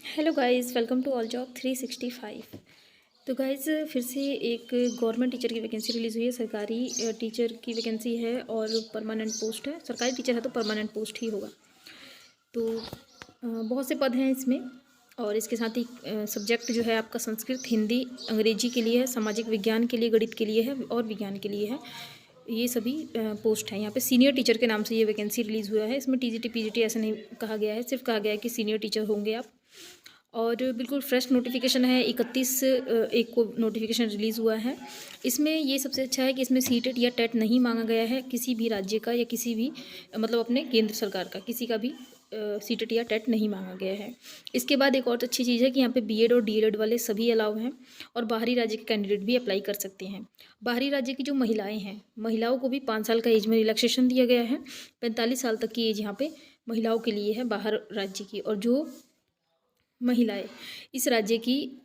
Hello guys, welcome to all job 365। तो guys फिर से एक गवर्नमेंट टीचर की वैकेंसी रिलीज़ हुई है। सरकारी टीचर की वैकेंसी है और परमानेंट पोस्ट है। सरकारी टीचर है तो परमानेंट पोस्ट ही होगा। तो बहुत से पद हैं इसमें और इसके साथ ही सब्जेक्ट जो है आपका संस्कृत, हिंदी, अंग्रेजी के लिए है, सामाजिक विज्ञान के लिए, गणित के लिए है और विज्ञान के लिए है। ये सभी पोस्ट हैं। यहाँ पे सीनियर टीचर के नाम से ये वैकेंसी रिलीज़ हुआ है। इसमें टीजीटी पीजीटी ऐसा नहीं कहा गया है, सिर्फ कहा गया है कि सीनियर टीचर होंगे आप। और बिल्कुल फ्रेश नोटिफिकेशन है। 31 को नोटिफिकेशन रिलीज़ हुआ है। इसमें ये सबसे अच्छा है कि इसमें सीटेट या टेट नहीं मांगा गया है किसी भी राज्य का या किसी भी मतलब अपने केंद्र सरकार का किसी का भी सीटेट या टेट नहीं मांगा गया है। इसके बाद एक और अच्छी चीज़ है कि यहाँ पे बीएड और डीएलएड वाले सभी अलाउ हैं और बाहरी राज्य के कैंडिडेट भी अप्लाई कर सकते हैं। बाहरी राज्य की जो महिलाएँ हैं, महिलाओं को भी 5 साल का एज में रिलैक्सेशन दिया गया है। 45 साल तक की एज यहाँ पे महिलाओं के लिए है बाहर राज्य की। और जो महिलाएं इस राज्य की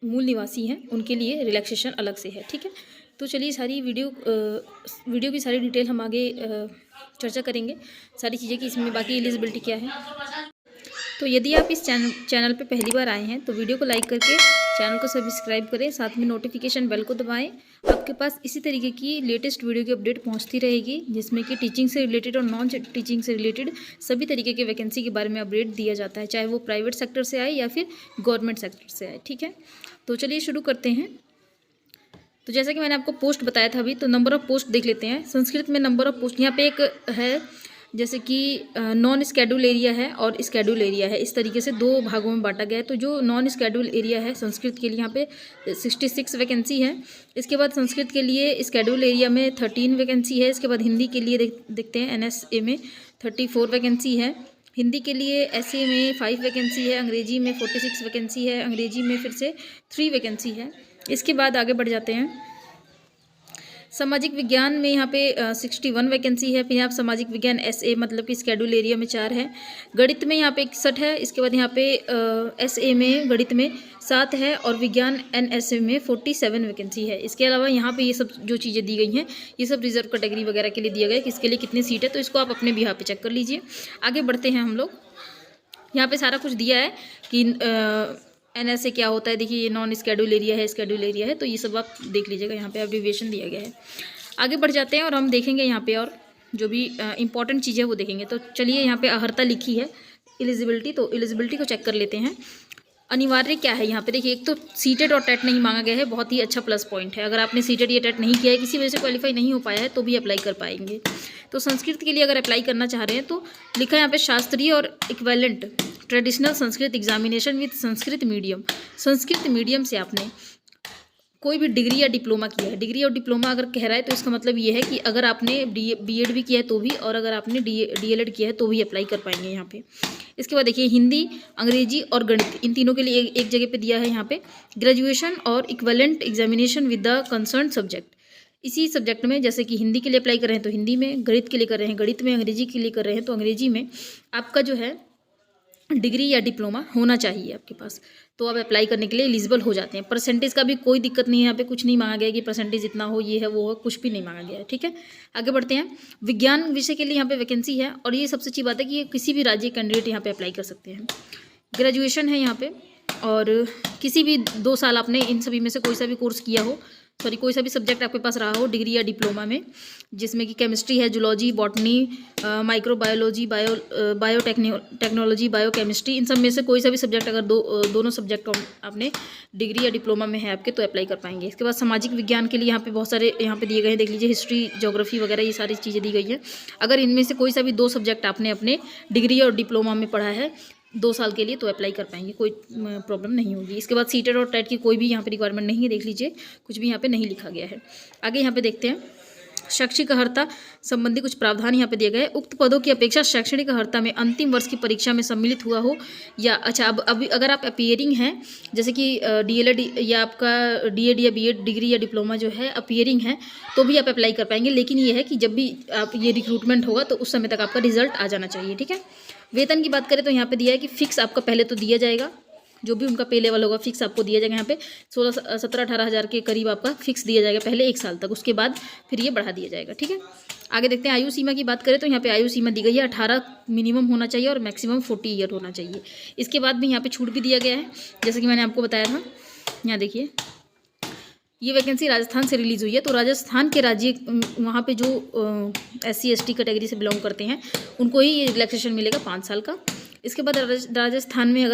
मूल निवासी हैं उनके लिए रिलैक्सेशन अलग से है। ठीक है, तो चलिए सारी वीडियो की सारी डिटेल हम आगे चर्चा करेंगे, सारी चीज़ें कि इसमें बाकी एलिजिबिलिटी क्या है। तो यदि आप इस चैनल पे पहली बार आए हैं तो वीडियो को लाइक करके चैनल को सब्सक्राइब करें, साथ में नोटिफिकेशन बेल को दबाएं। आपके पास इसी तरीके की लेटेस्ट वीडियो की अपडेट पहुंचती रहेगी जिसमें कि टीचिंग से रिलेटेड और नॉन टीचिंग से रिलेटेड सभी तरीके के वैकेंसी के बारे में अपडेट दिया जाता है, चाहे वो प्राइवेट सेक्टर से आए या फिर गवर्नमेंट सेक्टर से आए। ठीक है, तो चलिए शुरू करते हैं। तो जैसा कि मैंने आपको पोस्ट बताया था अभी, तो नंबर ऑफ़ पोस्ट देख लेते हैं। संस्कृत में नंबर ऑफ़ पोस्ट यहाँ पे एक है, जैसे कि नॉन स्केड्यूल एरिया है और स्केड्यूल एरिया है। इस तरीके से 2 भागों में बांटा गया है। तो जो नॉन स्केड्यूल एरिया है संस्कृत के लिए यहाँ पे 66 वैकेंसी है। इसके बाद संस्कृत के लिए स्केड्यूल एरिया में 13 वैकेंसी है। इसके बाद हिंदी के लिए देखते हैं NSA में 34 वैकेंसी है। हिंदी के लिए SA में 5 वैकेंसी है। अंग्रेजी में 46 वैकेंसी है। अंग्रेजी में फिर से 3 वैकेंसी है। इसके बाद आगे बढ़ जाते हैं। सामाजिक विज्ञान में यहाँ पे 61 वैकेंसी है। फिर आप सामाजिक विज्ञान SA मतलब कि स्केड्यूल एरिया में 4 है। गणित में यहाँ पे 61 है। इसके बाद यहाँ पे SA में गणित में 7 है और विज्ञान NSA में 47 वैकेंसी है। इसके अलावा यहाँ पे ये सब जो चीज़ें दी गई हैं ये सब रिजर्व कैटेगरी वगैरह के लिए दिया गया है कि इसके लिए कितनी सीट है, तो इसको आप अपने बिहार पे चेक कर लीजिए। आगे बढ़ते हैं हम लोग। यहाँ पे सारा कुछ दिया है कि NSA क्या होता है। देखिए ये नॉन स्केड्यूल एरिया है, स्केड्यूल एरिया है, तो ये सब आप देख लीजिएगा। यहाँ पे एब्रीविएशन दिया गया है। आगे बढ़ जाते हैं और हम देखेंगे यहाँ पे और जो भी इंपॉर्टेंट चीज़ें वो देखेंगे। तो चलिए यहाँ पे अर्हता लिखी है एलिजिबिलिटी, तो एलिजिबिलिटी को चेक कर लेते हैं। अनिवार्य क्या है यहाँ पे देखिए, एक तो सीटेट और टेट नहीं मांगा गया है, बहुत ही अच्छा प्लस पॉइंट है। अगर आपने सीटेट या टेट नहीं किया है, किसी वजह से क्वालिफाई नहीं हो पाया है, तो भी अप्लाई कर पाएंगे। तो संस्कृत के लिए अगर अप्लाई करना चाह रहे हैं तो लिखा है यहाँ पे शास्त्रीय और equivalent traditional Sanskrit examination with Sanskrit medium. Sanskrit medium से आपने कोई भी डिग्री या डिप्लोमा किया है। डिग्री और डिप्लोमा अगर कह रहा है तो इसका मतलब ये है कि अगर आपने BEd भी किया है तो भी, और अगर आपने DLEd किया है तो भी अप्लाई कर पाएंगे यहाँ पे। इसके बाद देखिए हिंदी, अंग्रेजी और गणित, इन तीनों के लिए एक जगह पे दिया है यहाँ पे ग्रेजुएशन और equivalent examination with the concern subject. इसी सब्जेक्ट में जैसे कि हिंदी के लिए अप्लाई कर रहे हैं तो हिंदी में, गणित के लिए कर रहे हैं गणित में, अंग्रेजी के लिए कर रहे हैं तो अंग्रेजी में आपका जो है डिग्री या डिप्लोमा होना चाहिए आपके पास, तो आप अप्लाई करने के लिए एलिजिबल हो जाते हैं। परसेंटेज का भी कोई दिक्कत नहीं है, यहाँ पे कुछ नहीं मांगा गया कि परसेंटेज इतना हो, ये है वो हो, कुछ भी नहीं मांगा गया है। ठीक है, आगे बढ़ते हैं। विज्ञान विषय के लिए यहाँ पे वैकेंसी है और ये सबसे अच्छी बात है कि ये किसी भी राज्य कैंडिडेट यहाँ पे अप्लाई कर सकते हैं। ग्रेजुएशन है यहाँ पे और किसी भी 2 साल आपने इन सभी में से कोई सा भी कोर्स किया हो, कोई सा भी सब्जेक्ट आपके पास रहा हो डिग्री या डिप्लोमा में, जिसमें कि केमिस्ट्री है, zoology, botany, microbiology, biotechnology, biochemistry, इन सब में से कोई सा भी सब्जेक्ट अगर दोनों सब्जेक्ट आपने डिग्री या डिप्लोमा में है आपके, तो अप्लाई कर पाएंगे। इसके बाद सामाजिक विज्ञान के लिए यहाँ पे बहुत सारे यहाँ पे दिए गए हैं, देख लीजिए हिस्ट्री, ज्योग्राफी वगैरह ये सारी चीज़ें दी गई हैं। अगर इनमें से कोई सा भी 2 सब्जेक्ट आपने अपने डिग्री और डिप्लोमा में पढ़ा है 2 साल के लिए, तो अप्लाई कर पाएंगे, कोई प्रॉब्लम नहीं होगी। इसके बाद सीटेट और टेट की कोई भी यहाँ पे रिक्वायरमेंट नहीं है, देख लीजिए कुछ भी यहाँ पे नहीं लिखा गया है। आगे यहाँ पे देखते हैं शैक्षिक अर्हता संबंधी कुछ प्रावधान यहाँ पे दिए गए। उक्त पदों की अपेक्षा शैक्षणिक अर्हता में अंतिम वर्ष की परीक्षा में सम्मिलित हुआ हो या अच्छा अब अभी अगर आप अपीयरिंग हैं, जैसे कि DLEd या आपका DEd या BEd डिग्री या डिप्लोमा जो है अपीयरिंग है, तो भी आप अप्लाई कर पाएंगे। लेकिन ये है कि जब भी आप ये रिक्रूटमेंट होगा तो उस समय तक आपका रिजल्ट आ जाना चाहिए। ठीक है, वेतन की बात करें तो यहाँ पे दिया है कि फिक्स आपका पहले तो दिया जाएगा जो भी उनका पे लेवल होगा फिक्स आपको दिया जाएगा। यहाँ पे 16-17-18 हज़ार के करीब आपका फिक्स दिया जाएगा पहले 1 साल तक, उसके बाद फिर ये बढ़ा दिया जाएगा। ठीक है, आगे देखते हैं। आयु सीमा की बात करें तो यहाँ पे आयु सीमा दी गई है 18 मिनिमम होना चाहिए और मैक्सिमम 40 ईयर होना चाहिए। इसके बाद भी यहाँ पे छूट भी दिया गया है, जैसे कि मैंने आपको बताया था। यहाँ देखिए, ये वैकेंसी राजस्थान से रिलीज़ हुई है, तो राजस्थान के राज्य वहाँ पे जो SC ST कैटेगरी से बिलोंग करते हैं उनको ही ये रिलैक्सेशन मिलेगा 5 साल का। इसके बाद राजस्थान में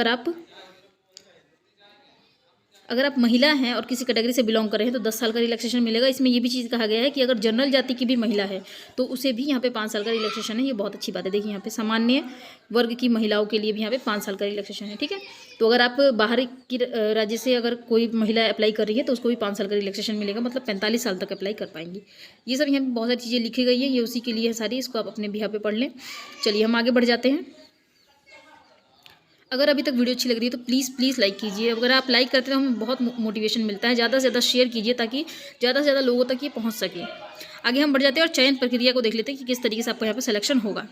अगर आप महिला हैं और किसी कैटेगरी से बिलोंग कर रहे हैं तो 10 साल का रिलैक्सेशन मिलेगा। इसमें ये भी चीज़ कहा गया है कि अगर जनरल जाति की भी महिला है तो उसे भी यहाँ पे 5 साल का रिलैक्सेशन है। ये बहुत अच्छी बात है। देखिए यहाँ पे सामान्य वर्ग की महिलाओं के लिए भी यहाँ पे 5 साल का रिलैक्सेशन है। ठीक है, तो अगर आप बाहर की राज्य से अगर कोई महिला अप्लाई कर रही है तो उसको भी 5 साल का रिलैक्सेशन मिलेगा, मतलब 45 साल तक अप्लाई कर पाएंगी। ये सब यहाँ पे बहुत सारी चीज़ें लिखी गई है, ये उसी के लिए है सारी, इसको आप अपने भी यहाँ पे पढ़ लें। चलिए हम आगे बढ़ जाते हैं। अगर अभी तक वीडियो अच्छी लग रही है तो प्लीज़ लाइक कीजिए। अगर आप लाइक करते हैं तो हमें बहुत मोटिवेशन मिलता है। ज़्यादा से ज़्यादा शेयर कीजिए ताकि ज़्यादा से ज़्यादा लोगों तक ये पहुंच सके। आगे हम बढ़ जाते हैं और चयन प्रक्रिया को देख लेते हैं कि किस तरीके से आपको यहाँ पे सिलेक्शन होगा।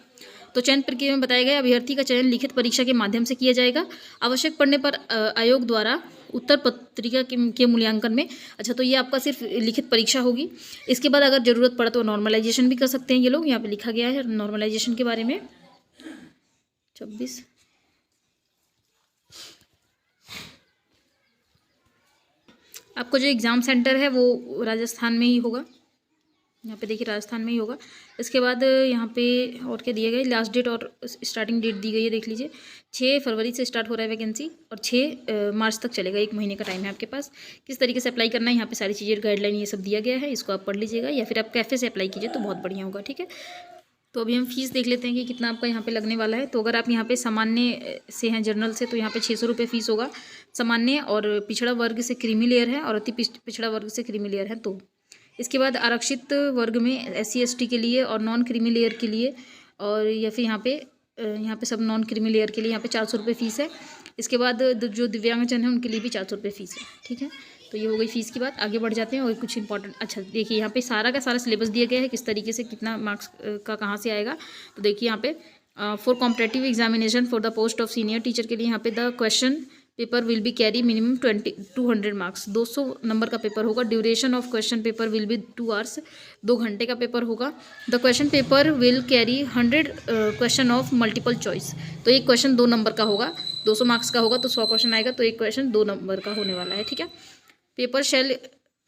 तो चयन प्रक्रिया में बताया गया अभ्यर्थी का चयन लिखित परीक्षा के माध्यम से किया जाएगा। आवश्यक पड़ने पर आयोग द्वारा उत्तर पत्रिका के मूल्यांकन में, अच्छा तो ये आपका सिर्फ लिखित परीक्षा होगी। इसके बाद अगर ज़रूरत पड़ा तो नॉर्मलाइजेशन भी कर सकते हैं ये लोग। यहाँ पे लिखा गया है नॉर्मलाइजेशन के बारे में 26। आपको जो एग्ज़ाम सेंटर है वो राजस्थान में ही होगा। यहाँ पे देखिए राजस्थान में ही होगा। इसके बाद यहाँ पे और क्या दिया गया, लास्ट डेट और स्टार्टिंग डेट दी गई है, देख लीजिए। 6 फरवरी से स्टार्ट हो रहा है वैकेंसी और 6 मार्च तक चलेगा। 1 महीने का टाइम है आपके पास। किस तरीके से अप्लाई करना है यहाँ पे सारी चीज़ें गाइडलाइन ये सब दिया गया है, इसको आप पढ़ लीजिएगा, या फिर आप कैफ़े से अप्लाई कीजिए तो बहुत बढ़िया होगा। ठीक है, तो अभी हम फीस देख लेते हैं कि कितना आपका यहाँ पे लगने वाला है। तो अगर आप यहाँ पे सामान्य से हैं, जनरल से, तो यहाँ पे 600 रुपये फ़ीस होगा सामान्य, और पिछड़ा वर्ग से क्रीमी लेयर है और अति पिछड़ा वर्ग से क्रीमी लेयर है। तो इसके बाद आरक्षित वर्ग में SC ST के लिए और नॉन क्रीमी लेयर के लिए, और या फिर यहाँ पे सब नॉन क्रीमी लेयर के लिए यहाँ पे 400 रुपये फ़ीस है। इसके बाद जो दिव्यांगजन हैं उनके लिए भी 400 रुपये फ़ीस है। ठीक है, तो ये हो गई फ़ीस की बात। आगे बढ़ जाते हैं और कुछ इंपॉर्टेंट, अच्छा देखिए यहाँ पे सारा का सारा सिलेबस दिया गया है किस तरीके से कितना मार्क्स का कहाँ से आएगा। तो देखिए यहाँ पे for competitive examination for the post of senior teacher के लिए यहाँ पे the question paper will be carry minimum 200 marks. 200 number का पेपर होगा। Duration of question paper will be 2 hours, 2 घंटे का पेपर होगा। The question paper will carry 100 question of multiple choice. तो एक क्वेश्चन 2 नंबर का होगा, 200 मार्क्स का होगा तो 100 क्वेश्चन आएगा, तो एक क्वेश्चन 2 नंबर का होने वाला है। ठीक है, पेपर शेल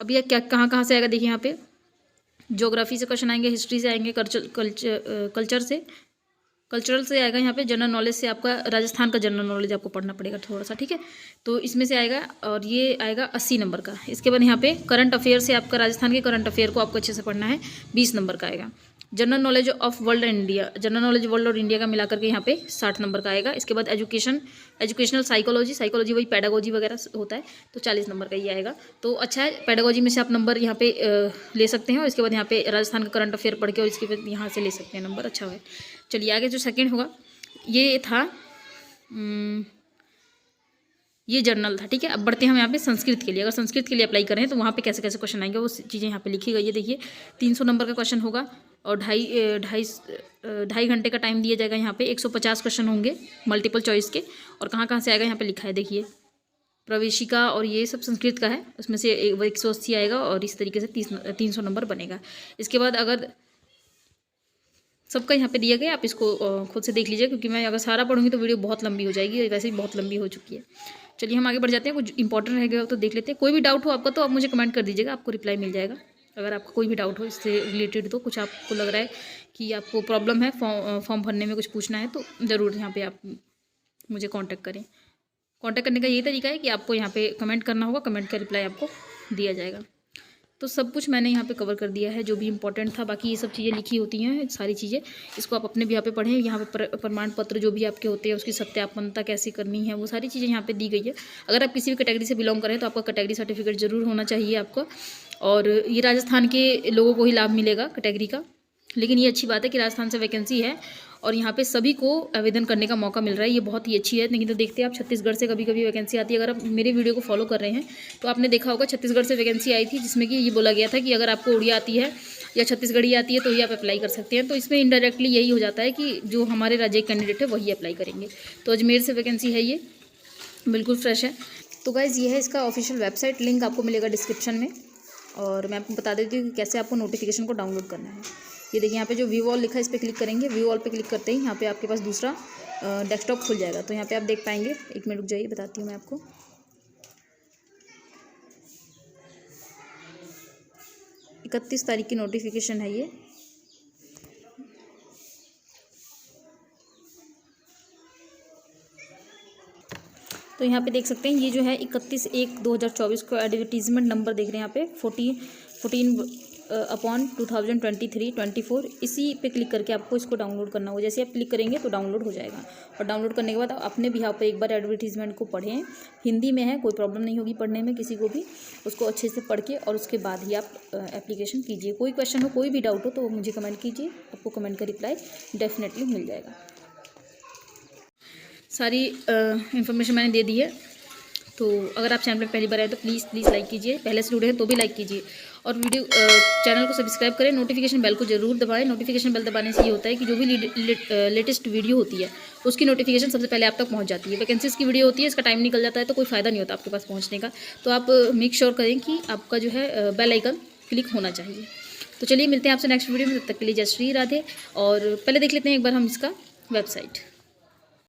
अभी क्या कहाँ से आएगा, देखिए यहाँ पे ज्योग्राफी से क्वेश्चन आएंगे, हिस्ट्री से आएंगे, कल्चरल से आएगा, यहाँ पे जनरल नॉलेज से आपका राजस्थान का जनरल नॉलेज आपको पढ़ना पड़ेगा थोड़ा सा। ठीक है, तो इसमें से आएगा और ये आएगा 80 नंबर का। इसके बाद यहाँ पे करंट अफेयर से आपका राजस्थान के करंट अफेयर को आपको अच्छे से पढ़ना है, 20 नंबर का आएगा। General knowledge of world and India, general knowledge world और इंडिया का मिला करके यहाँ पे 60 नंबर का आएगा। इसके बाद एजुकेशनल साइकोलॉजी वही पैडागोजी वगैरह होता है, तो 40 नंबर का ये आएगा। तो अच्छा है, पैडागोजी में से आप नंबर यहाँ पे ले सकते हैं और इसके बाद यहाँ पे राजस्थान का करंट अफेयर पढ़ के और इसके बाद यहाँ से ले सकते हैं नंबर। अच्छा है, चलिए आगे जो सेकेंड होगा ये था ये जर्नल था। ठीक है, अब बढ़ते हैं हम यहाँ पे संस्कृत के लिए। अगर संस्कृत के लिए अप्लाई करें तो वहाँ पे कैसे कैसे क्वेश्चन आएंगे वो चीज़ें यहाँ पे लिखी गई है। देखिए 300 नंबर का क्वेश्चन होगा और ढाई घंटे का टाइम दिया जाएगा। यहाँ पे 150 क्वेश्चन होंगे मल्टीपल चॉइस के, और कहाँ से आएगा यहाँ पे लिखा है, देखिए प्रवेशिका और ये सब संस्कृत का है, उसमें से 180 आएगा और इस तरीके से 300 नंबर बनेगा। इसके बाद अगर सबका यहाँ पे दिया गया, आप इसको खुद से देख लीजिए, क्योंकि मैं अगर सारा पढ़ूंगी तो वीडियो बहुत लंबी हो जाएगी, वैसे ही बहुत लंबी हो चुकी है। चलिए हम आगे बढ़ जाते हैं, कुछ इंपॉर्टेंट रहेगा तो देख लेते हैं। कोई भी डाउट हो आपका तो आप मुझे कमेंट कर दीजिएगा, आपको रिप्लाई मिल जाएगा। अगर आपका कोई भी डाउट हो इससे रिलेटेड, तो कुछ आपको लग रहा है कि आपको प्रॉब्लम है फॉर्म भरने में, कुछ पूछना है, तो ज़रूर यहाँ पर आप मुझे कॉन्टैक्ट करें। कॉन्टैक्ट करने का यही तरीका है कि आपको यहाँ पे कमेंट करना होगा, कमेंट का रिप्लाई आपको दिया जाएगा। तो सब कुछ मैंने यहाँ पे कवर कर दिया है जो भी इम्पोर्टेंट था। बाकी ये सब चीज़ें लिखी होती हैं, सारी चीज़ें, इसको आप अपने भी यहाँ पे पढ़ें। यहाँ पे प्रमाण पत्र जो भी आपके होते हैं उसकी सत्यापनता कैसे करनी है, वो सारी चीज़ें यहाँ पे दी गई है। अगर आप किसी भी कैटेगरी से बिलोंग करें तो आपका कैटेगरी सर्टिफिकेट ज़रूर होना चाहिए आपको, और ये राजस्थान के लोगों को ही लाभ मिलेगा कैटेगरी का। लेकिन ये अच्छी बात है कि राजस्थान से वैकेंसी है और यहाँ पे सभी को आवेदन करने का मौका मिल रहा है, ये बहुत ही अच्छी है। लेकिन तो देखते हैं आप, छत्तीसगढ़ से कभी कभी वैकेंसी आती है। अगर आप मेरे वीडियो को फॉलो कर रहे हैं तो आपने देखा होगा छत्तीसगढ़ से वैकेंसी आई थी, जिसमें कि ये बोला गया था कि अगर आपको उड़िया आती है या छत्तीसगढ़ी आती है तो ही आप अप्लाई कर सकते हैं। तो इसमें इनडायरेक्टली यही हो जाता है कि जो हमारे राज्य के कैंडिडेट है वही अप्लाई करेंगे। तो अजमेर से वैकेंसी है ये, बिल्कुल फ्रेश है। तो गाइज़ ये है इसका ऑफिशियल वेबसाइट, लिंक आपको मिलेगा डिस्क्रिप्शन में। और मैं आपको बता देती हूँ कि कैसे आपको नोटिफिकेशन को डाउनलोड करना है। ये देखिए यहाँ पे जो व्यू ऑल लिखा है इस पर क्लिक करेंगे। व्यू ऑल पे क्लिक करते ही यहाँ पे आपके पास दूसरा डेस्कटॉप खुल जाएगा। तो यहाँ पे आप देख पाएंगे, 1 मिनट रुक जाइए, बताती हूँ मैं आपको। 31 तारीख की नोटिफिकेशन है ये। तो यहाँ पे देख सकते हैं ये जो है 31/1/2024 को एडवर्टीजमेंट नंबर देख रहे हैं यहाँ पे 14/2023-24, इसी पे क्लिक करके आपको इसको डाउनलोड करना होगा। जैसे आप क्लिक करेंगे तो डाउनलोड हो जाएगा। और डाउनलोड करने के बाद आप अपने भी यहाँ पे एक बार एडवर्टीजमेंट को पढ़ें। हिंदी में है, कोई प्रॉब्लम नहीं होगी पढ़ने में किसी को भी। उसको अच्छे से पढ़ के और उसके बाद ही आप एप्लीकेशन कीजिए। कोई क्वेश्चन हो, कोई भी डाउट हो तो मुझे कमेंट कीजिए, आपको कमेंट का रिप्लाई डेफिनेटली मिल जाएगा। सारी इन्फॉर्मेशन मैंने दे दी है। तो अगर आप चैनल पर पहली बार आए तो प्लीज़ लाइक कीजिए, पहले से जुड़े हैं तो भी लाइक कीजिए और वीडियो चैनल को सब्सक्राइब करें। नोटिफिकेशन बेल को जरूर दबाएं। नोटिफिकेशन बेल दबाने से ये होता है कि जो भी लेटेस्ट वीडियो होती है उसकी नोटिफिकेशन सबसे पहले आप तक पहुंच जाती है। वैकेंसीज़ की वीडियो होती है, इसका टाइम निकल जाता है तो कोई फ़ायदा नहीं होता आपके पास पहुँचने का। तो आप मेक श्योर करें कि आपका जो है बेल आइकन क्लिक होना चाहिए। तो चलिए मिलते हैं आपसे नेक्स्ट वीडियो में, तब तक के लिए जय श्री राधे। और पहले देख लेते हैं एक बार हम इसका वेबसाइट।